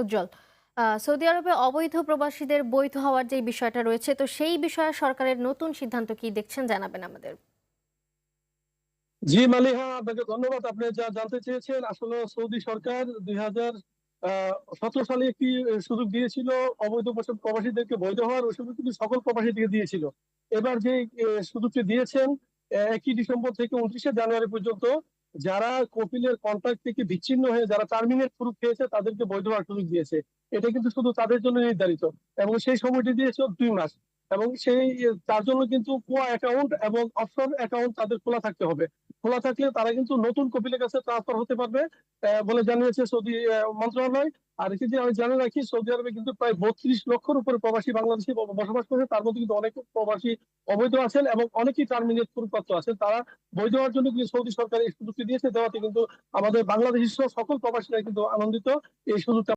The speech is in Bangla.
উজ্জ্বল। সৌদি আরবে অবৈধ প্রবাসীদের বৈধ হওয়ার যে বিষয়টা রয়েছে, তো সেই বিষয়ে সরকারের নতুন সিদ্ধান্ত কি দেখছেন জানাবেন আমাদের। জি মালিহা, আপনাকে ধন্যবাদ। আপনি যা জানতে চেয়েছেন, আসলে সৌদি সরকার 2017 সালে একটি সুযোগ দিয়েছিল অবৈধ প্রবাসীদেরকে বৈধ হওয়ার। ওই সুযোগ কিন্তু সকল প্রবাসীদেরকে দিয়েছিল। এবার যে সুযোগটি দিয়েছেন 1 ডিসেম্বর থেকে 29 জানুয়ারি পর্যন্ত, যারা কপিলের কন্ট্রাক্ট থেকে বিচ্ছিন্ন হয়ে যারা টার্মিনেট প্রুফ পেয়েছে তাদেরকে বৈধ হওয়ার সুযোগ দিয়েছে। এটা কিন্তু শুধু তাদের জন্য নির্ধারিত, এবং সেই সময়টি দিয়েছে 2 মাস। এবং সেই তার জন্য কিন্তু কোয়া অ্যাকাউন্ট এবং অফশোর অ্যাকাউন্ট তাদের খোলা থাকতে হবে। খোলা থাকলে তারা কিন্তু নতুন কপিলের কাছে ট্রান্সফার হতে পারবে বলে জানিয়েছে সৌদি মন্ত্রণালয়। আর এটি যে আমি জানা রাখি, সৌদি আরবে কিন্তু প্রায় 32 লক্ষের উপরে প্রবাসী বাংলাদেশি বসবাস করে। তার মধ্যে কিন্তু অনেক প্রবাসী অবৈধ আছেন এবং অনেকেই টার্মিনেট পরিপত্র আছেন। তারা বৈধ হওয়ার জন্য কিন্তু সৌদি সরকার এই সুযোগটি দিয়েছে। দেওয়াতে কিন্তু আমাদের বাংলাদেশি সহ সকল প্রবাসীরা কিন্তু আনন্দিত এই সুযোগটা